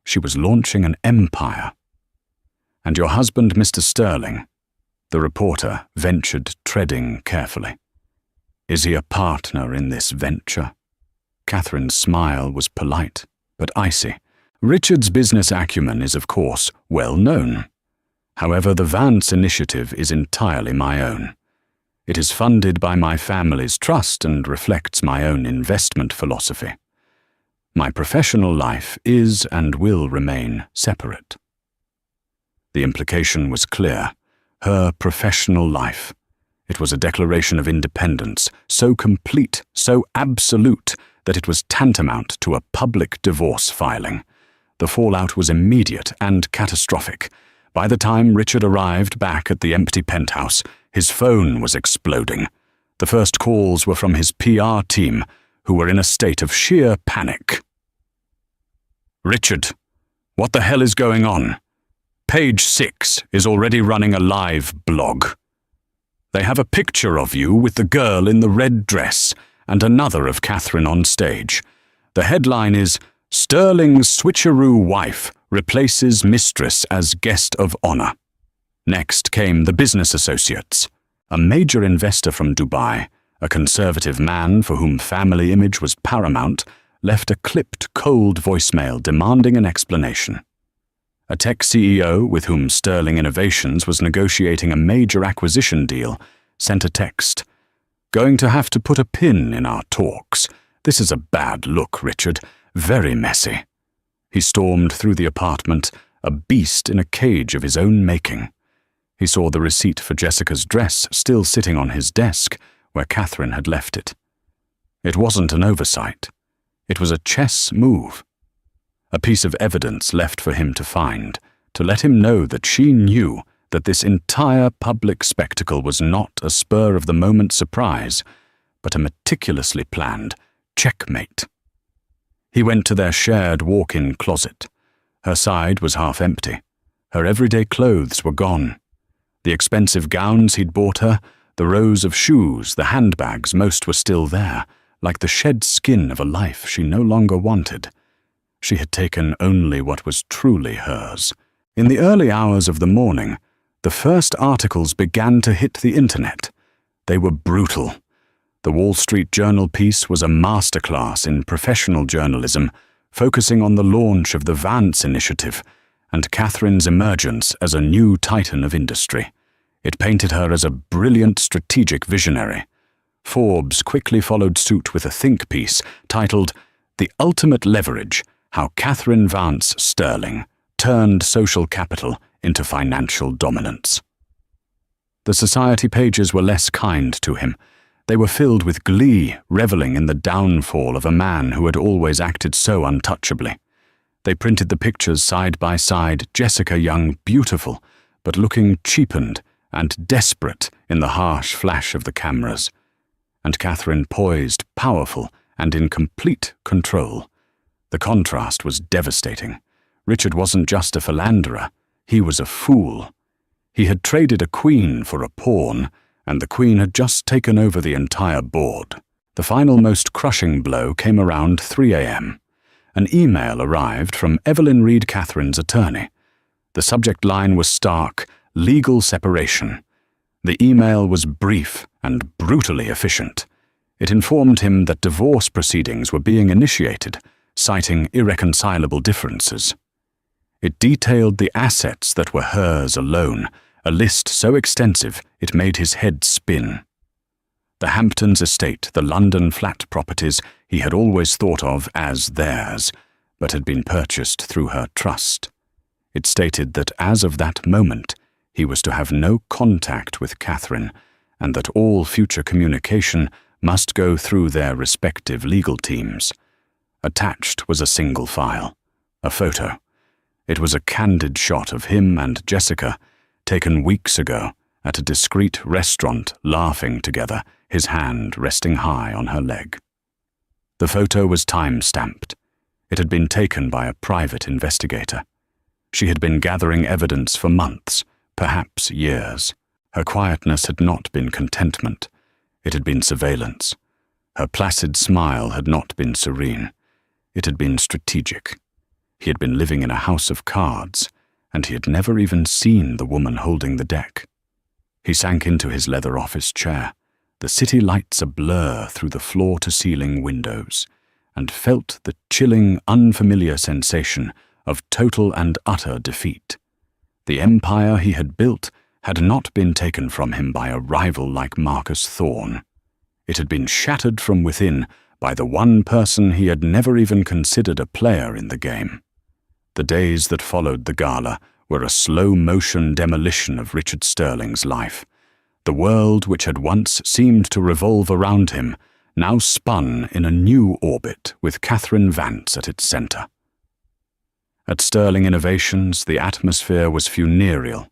She was launching an empire. "And your husband, Mr. Sterling," the reporter ventured, treading carefully. "Is he a partner in this venture?" Catherine's smile was polite, but icy. Richard's business acumen is, of course, well known. However, the Vance initiative is entirely my own. It is funded by my family's trust and reflects my own investment philosophy. My professional life is and will remain separate. The implication was clear. Her professional life. It was a declaration of independence, so complete, so absolute, that it was tantamount to a public divorce filing. The fallout was immediate and catastrophic. By the time Richard arrived back at the empty penthouse, his phone was exploding. The first calls were from his PR team, who were in a state of sheer panic. "Richard, what the hell is going on? Page 6 is already running a live blog. They have a picture of you with the girl in the red dress and another of Catherine on stage. The headline is, 'Sterling's switcheroo wife replaces Mistress as guest of honor. Next came the business associates. A major investor from Dubai, a conservative man for whom family image was paramount, left a clipped, cold voicemail demanding an explanation. A tech CEO with whom Sterling Innovations was negotiating a major acquisition deal sent a text. "Going to have to put a pin in our talks. This is a bad look, Richard. Very messy." He stormed through the apartment, a beast in a cage of his own making. He saw the receipt for Jessica's dress still sitting on his desk, where Catherine had left it. It wasn't an oversight. It was a chess move. A piece of evidence left for him to find, to let him know that she knew that this entire public spectacle was not a spur-of-the-moment surprise, but a meticulously planned checkmate. He went to their shared walk-in closet. Her side was half empty. Her everyday clothes were gone. The expensive gowns he'd bought her, the rows of shoes, the handbags, most were still there, like the shed skin of a life she no longer wanted. She had taken only what was truly hers. In the early hours of the morning, the first articles began to hit the internet. They were brutal. The Wall Street Journal piece was a masterclass in professional journalism, focusing on the launch of the Vance Initiative and Catherine's emergence as a new titan of industry. It painted her as a brilliant strategic visionary. Forbes quickly followed suit with a think piece titled "The Ultimate Leverage: How Catherine Vance Sterling Turned Social Capital into Financial Dominance." The society pages were less kind to him. They were filled with glee, reveling in the downfall of a man who had always acted so untouchably. They printed the pictures side by side, Jessica Young beautiful, but looking cheapened and desperate in the harsh flash of the cameras, and Catherine poised, powerful, and in complete control. The contrast was devastating. Richard wasn't just a philanderer, he was a fool. He had traded a queen for a pawn, and the queen had just taken over the entire board. The final, most crushing blow came around 3 a.m. An email arrived from Evelyn Reed Catherine's attorney. The subject line was stark: legal separation. The email was brief and brutally efficient. It informed him that divorce proceedings were being initiated, citing irreconcilable differences. It detailed the assets that were hers alone, a list so extensive it made his head spin. The Hamptons estate, the London flat properties he had always thought of as theirs, but had been purchased through her trust. It stated that as of that moment, he was to have no contact with Catherine, and that all future communication must go through their respective legal teams. Attached was a single file, a photo. It was a candid shot of him and Jessica, taken weeks ago at a discreet restaurant, laughing together, his hand resting high on her leg. The photo was time-stamped. It had been taken by a private investigator. She had been gathering evidence for months, perhaps years. Her quietness had not been contentment. It had been surveillance. Her placid smile had not been serene. It had been strategic. He had been living in a house of cards, and he had never even seen the woman holding the deck. He sank into his leather office chair, the city lights a blur through the floor-to-ceiling windows, and felt the chilling, unfamiliar sensation of total and utter defeat. The empire he had built had not been taken from him by a rival like Marcus Thorne. It had been shattered from within by the one person he had never even considered a player in the game. The days that followed the gala were a slow-motion demolition of Richard Sterling's life. The world which had once seemed to revolve around him now spun in a new orbit with Catherine Vance at its center. At Sterling Innovations, the atmosphere was funereal.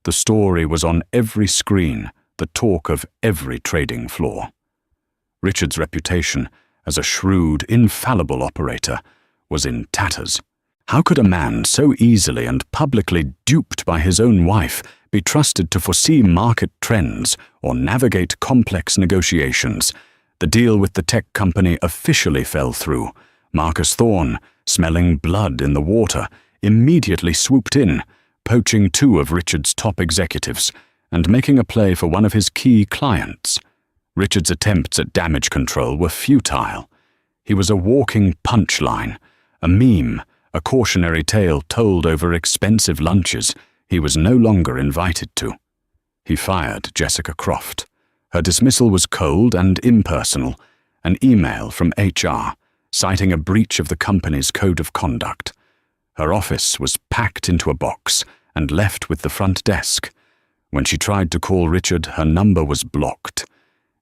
The story was on every screen, the talk of every trading floor. Richard's reputation as a shrewd, infallible operator was in tatters. How could a man so easily and publicly duped by his own wife be trusted to foresee market trends or navigate complex negotiations? The deal with the tech company officially fell through. Marcus Thorne, smelling blood in the water, immediately swooped in, poaching 2 of Richard's top executives and making a play for one of his key clients. Richard's attempts at damage control were futile. He was a walking punchline, a meme, a cautionary tale told over expensive lunches he was no longer invited to. He fired Jessica Croft. Her dismissal was cold and impersonal, an email from HR citing a breach of the company's code of conduct. Her office was packed into a box and left with the front desk. When she tried to call Richard, her number was blocked.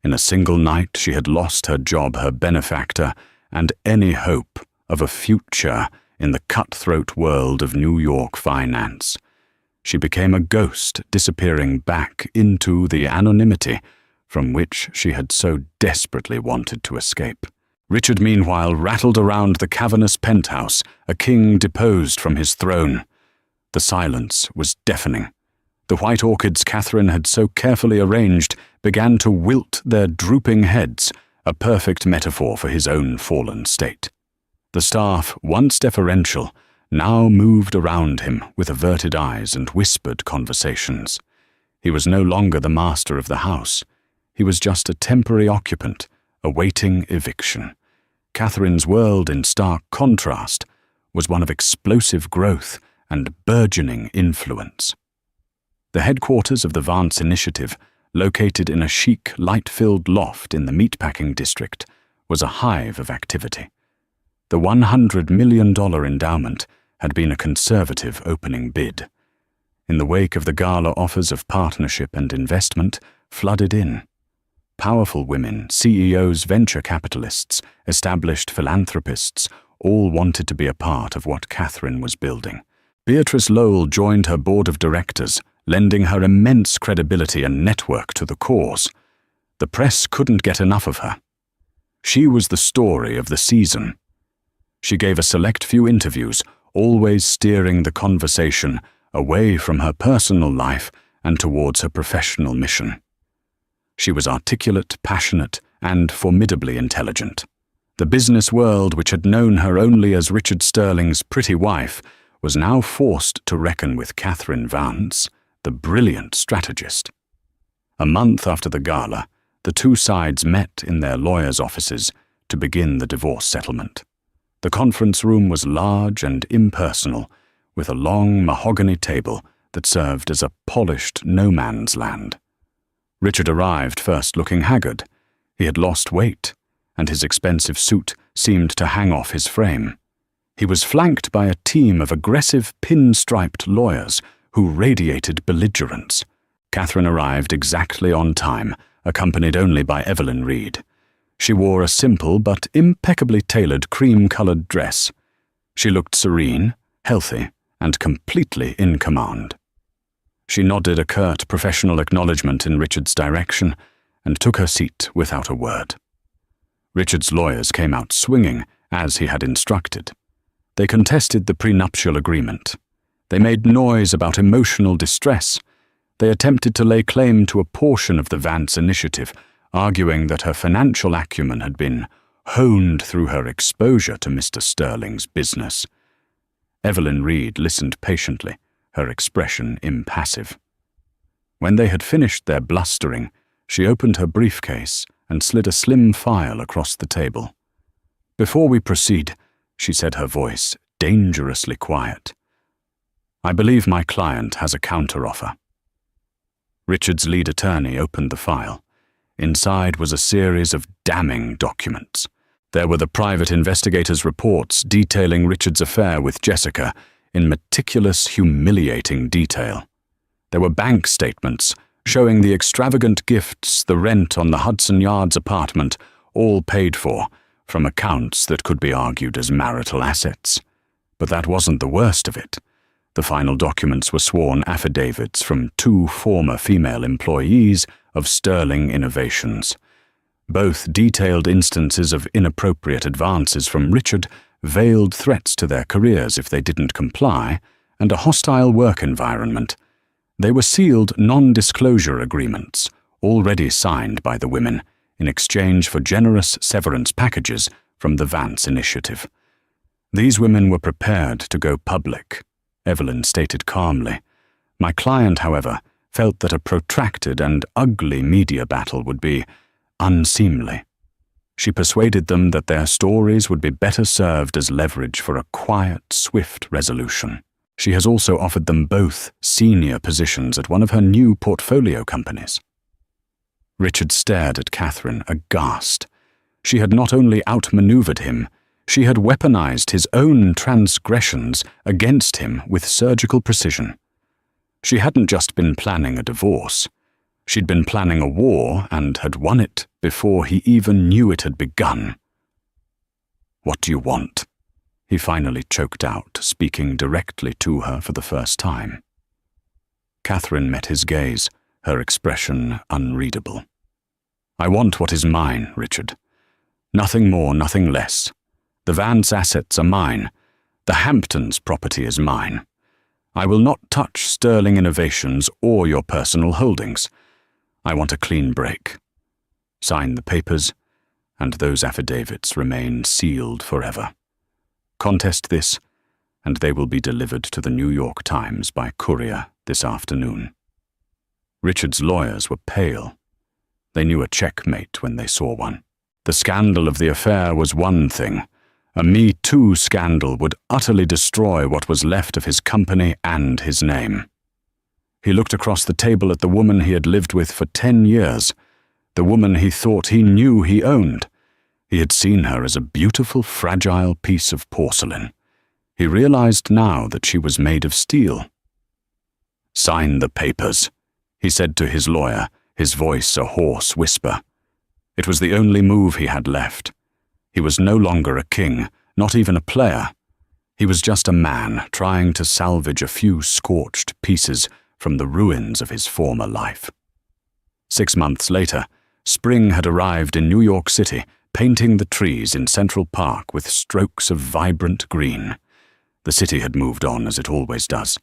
In a single night, she had lost her job, her benefactor, and any hope of a future in the cutthroat world of New York finance. She became a ghost, disappearing back into the anonymity from which she had so desperately wanted to escape. Richard, meanwhile, rattled around the cavernous penthouse, a king deposed from his throne. The silence was deafening. The white orchids Catherine had so carefully arranged began to wilt their drooping heads, a perfect metaphor for his own fallen state. The staff, once deferential, now moved around him with averted eyes and whispered conversations. He was no longer the master of the house. He was just a temporary occupant, awaiting eviction. Catherine's world, in stark contrast, was one of explosive growth and burgeoning influence. The headquarters of the Vance Initiative, located in a chic, light-filled loft in the meatpacking district, was a hive of activity. The $100 million endowment had been a conservative opening bid. In the wake of the Gala, offers of partnership and investment flooded in. Powerful women, CEOs, venture capitalists, established philanthropists, all wanted to be a part of what Catherine was building. Beatrice Lowell joined her board of directors, lending her immense credibility and network to the cause. The press couldn't get enough of her. She was the story of the season. She gave a select few interviews, always steering the conversation away from her personal life and towards her professional mission. She was articulate, passionate, and formidably intelligent. The business world, which had known her only as Richard Sterling's pretty wife, was now forced to reckon with Catherine Vance, the brilliant strategist. A month after the gala, the 2 sides met in their lawyers' offices to begin the divorce settlement. The conference room was large and impersonal, with a long mahogany table that served as a polished no-man's land. Richard arrived first looking haggard. He had lost weight, and his expensive suit seemed to hang off his frame. He was flanked by a team of aggressive, pin-striped lawyers who radiated belligerence. Catherine arrived exactly on time, accompanied only by Evelyn Reed. She wore a simple but impeccably tailored cream-colored dress. She looked serene, healthy, and completely in command. She nodded a curt professional acknowledgement in Richard's direction and took her seat without a word. Richard's lawyers came out swinging, as he had instructed. They contested the prenuptial agreement. They made noise about emotional distress. They attempted to lay claim to a portion of the Vance Initiative, arguing that her financial acumen had been honed through her exposure to Mr. Sterling's business. Evelyn Reed listened patiently, her expression impassive. When they had finished their blustering, she opened her briefcase and slid a slim file across the table. "Before we proceed," she said, her voice dangerously quiet, "I believe my client has a counteroffer." Richard's lead attorney opened the file. Inside was a series of damning documents. There were the private investigators' reports detailing Richard's affair with Jessica in meticulous, humiliating detail. There were bank statements showing the extravagant gifts, the rent on the Hudson Yards apartment, all paid for, from accounts that could be argued as marital assets. But that wasn't the worst of it. The final documents were sworn affidavits from 2 former female employees of Sterling Innovations. Both detailed instances of inappropriate advances from Richard, veiled threats to their careers if they didn't comply, and a hostile work environment. They were sealed non-disclosure agreements, already signed by the women, in exchange for generous severance packages from the Vance Initiative. These women were prepared to go public, Evelyn stated calmly. My client, however, felt that a protracted and ugly media battle would be unseemly. She persuaded them that their stories would be better served as leverage for a quiet, swift resolution. She has also offered them both senior positions at one of her new portfolio companies. Richard stared at Catherine, aghast. She had not only outmaneuvered him, she had weaponized his own transgressions against him with surgical precision. She hadn't just been planning a divorce. She'd been planning a war and had won it before he even knew it had begun. "What do you want?" he finally choked out, speaking directly to her for the first time. Catherine met his gaze, her expression unreadable. "I want what is mine, Richard. Nothing more, nothing less. The Vance assets are mine. The Hamptons property is mine. I will not touch Sterling Innovations or your personal holdings. I want a clean break. Sign the papers, and those affidavits remain sealed forever. Contest this, and they will be delivered to the New York Times by courier this afternoon." Richard's lawyers were pale. They knew a checkmate when they saw one. The scandal of the affair was one thing. A Me Too scandal would utterly destroy what was left of his company and his name. He looked across the table at the woman he had lived with for 10 years, the woman he thought he knew he owned. He had seen her as a beautiful, fragile piece of porcelain. He realized now that she was made of steel. "Sign the papers," he said to his lawyer, his voice a hoarse whisper. It was the only move he had left. He was no longer a king, not even a player. He was just a man trying to salvage a few scorched pieces from the ruins of his former life. 6 months later, spring had arrived in New York City, painting the trees in Central Park with strokes of vibrant green. The city had moved on as it always does.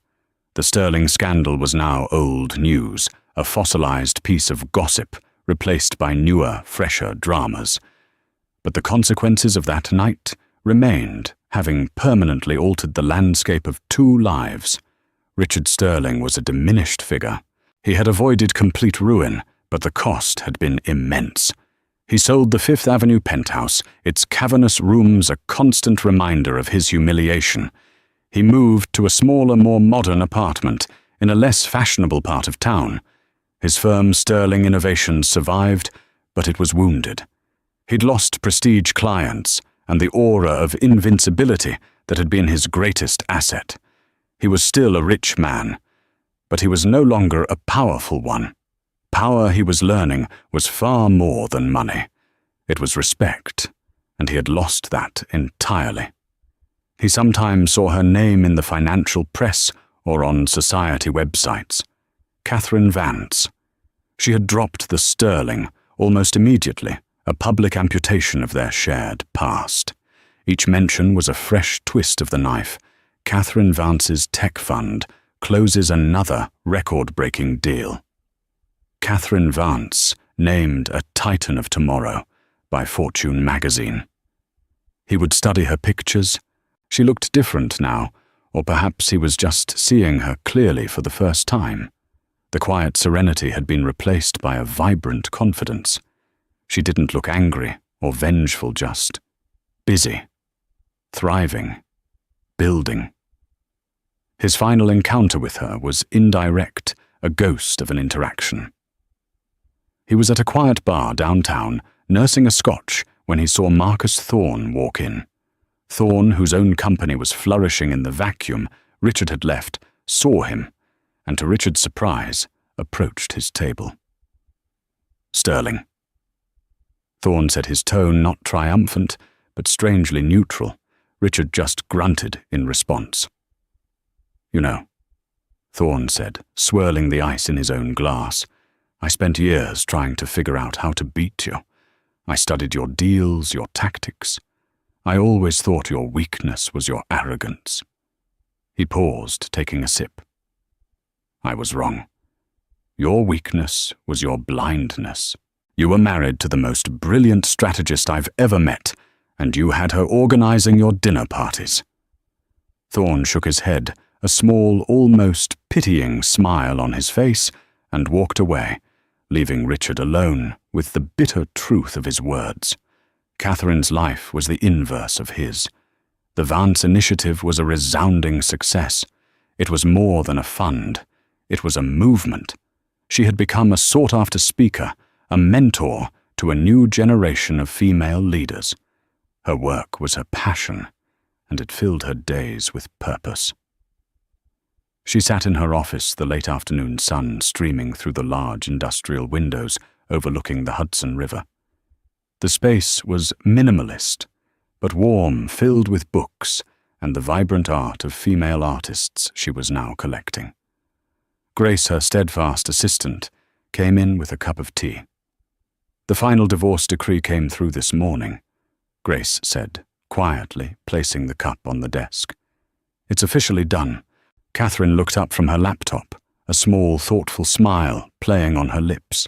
The Sterling scandal was now old news, a fossilized piece of gossip replaced by newer, fresher dramas. But the consequences of that night remained, having permanently altered the landscape of 2 lives. Richard Sterling was a diminished figure. He had avoided complete ruin, but the cost had been immense. He sold the Fifth Avenue penthouse, its cavernous rooms a constant reminder of his humiliation. He moved to a smaller, more modern apartment in a less fashionable part of town. His firm Sterling Innovations survived, but it was wounded. He'd lost prestige clients and the aura of invincibility that had been his greatest asset. He was still a rich man, but he was no longer a powerful one. Power, he was learning, was far more than money. It was respect, and he had lost that entirely. He sometimes saw her name in the financial press or on society websites. Catherine Vance. She had dropped the Sterling almost immediately, a public amputation of their shared past. Each mention was a fresh twist of the knife. Catherine Vance's tech fund closes another record-breaking deal. Catherine Vance, named a Titan of Tomorrow by Fortune magazine. He would study her pictures. She looked different now, or perhaps he was just seeing her clearly for the first time. The quiet serenity had been replaced by a vibrant confidence. She didn't look angry or vengeful, just busy, thriving, building. His final encounter with her was indirect, a ghost of an interaction. He was at a quiet bar downtown, nursing a scotch, when he saw Marcus Thorne walk in. Thorne, whose own company was flourishing in the vacuum Richard had left, saw him, and to Richard's surprise, approached his table. "Sterling." Thorne said, his tone not triumphant, but strangely neutral. Richard just grunted in response. "You know," Thorne said, swirling the ice in his own glass, "I spent years trying to figure out how to beat you. I studied your deals, your tactics. I always thought your weakness was your arrogance." He paused, taking a sip. "I was wrong. Your weakness was your blindness. You were married to the most brilliant strategist I've ever met, and you had her organizing your dinner parties." Thorne shook his head, a small, almost pitying smile on his face, and walked away, leaving Richard alone with the bitter truth of his words. Catherine's life was the inverse of his. The Vance initiative was a resounding success. It was more than a fund. It was a movement. She had become a sought-after speaker, a mentor to a new generation of female leaders. Her work was her passion, and it filled her days with purpose. She sat in her office, the late afternoon sun streaming through the large industrial windows overlooking the Hudson River. The space was minimalist, but warm, filled with books and the vibrant art of female artists she was now collecting. Grace, her steadfast assistant, came in with a cup of tea. "The final divorce decree came through this morning," Grace said, quietly placing the cup on the desk. "It's officially done." Catherine looked up from her laptop, a small, thoughtful smile playing on her lips.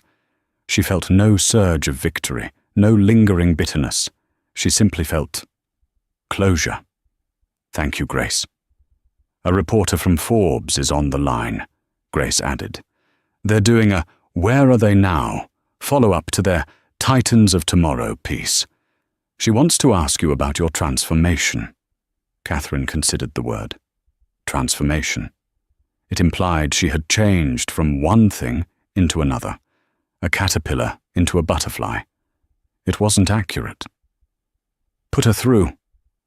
She felt no surge of victory, no lingering bitterness. She simply felt closure. "Thank you, Grace." "A reporter from Forbes is on the line," Grace added. "They're doing a 'Where Are They Now?' follow-up to their 'Titans of Tomorrow' piece. She wants to ask you about your transformation." Catherine considered the word. Transformation. It implied she had changed from one thing into another, a caterpillar into a butterfly. It wasn't accurate. "Put her through,"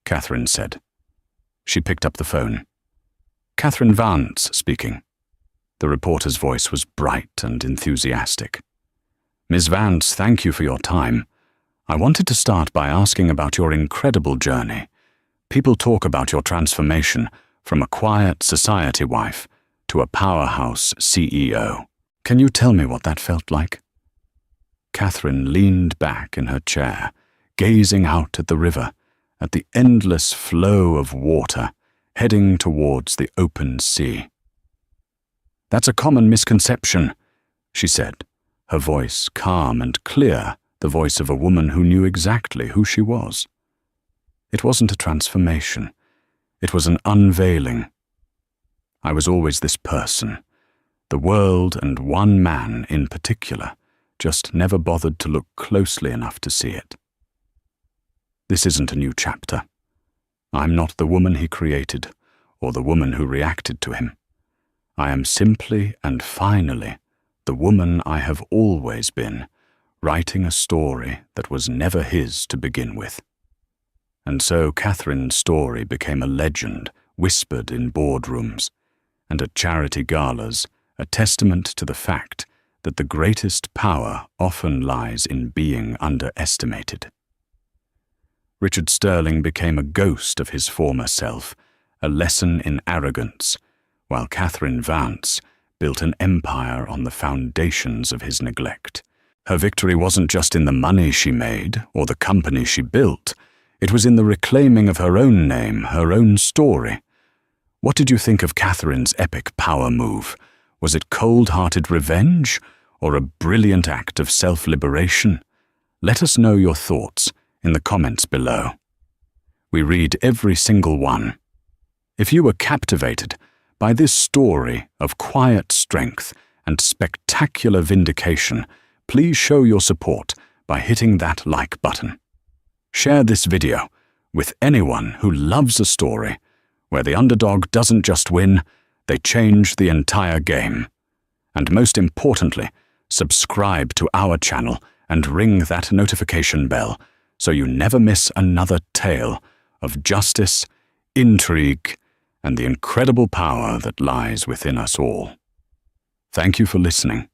Catherine said. She picked up the phone. "Catherine Vance speaking." The reporter's voice was bright and enthusiastic. "Ms. Vance, thank you for your time. I wanted to start by asking about your incredible journey. People talk about your transformation from a quiet society wife to a powerhouse CEO. Can you tell me what that felt like?" Catherine leaned back in her chair, gazing out at the river, at the endless flow of water heading towards the open sea. "That's a common misconception," she said, her voice calm and clear, the voice of a woman who knew exactly who she was. It wasn't a transformation. It was an unveiling. I was always this person. The world, and one man in particular, just never bothered to look closely enough to see it. This isn't a new chapter. I'm not the woman he created, or the woman who reacted to him. I am simply and finally the woman I have always been, writing a story that was never his to begin with. And so Catherine's story became a legend, whispered in boardrooms, and at charity galas, a testament to the fact that the greatest power often lies in being underestimated. Richard Sterling became a ghost of his former self, a lesson in arrogance, while Catherine Vance built an empire on the foundations of his neglect. Her victory wasn't just in the money she made or the company she built. It was in the reclaiming of her own name, her own story. What did you think of Catherine's epic power move? Was it cold-hearted revenge or a brilliant act of self-liberation? Let us know your thoughts in the comments below. We read every single one. If you were captivated by this story of quiet strength and spectacular vindication, please show your support by hitting that like button. Share this video with anyone who loves a story where the underdog doesn't just win, they change the entire game. And most importantly, subscribe to our channel and ring that notification bell so you never miss another tale of justice, intrigue, and the incredible power that lies within us all. Thank you for listening.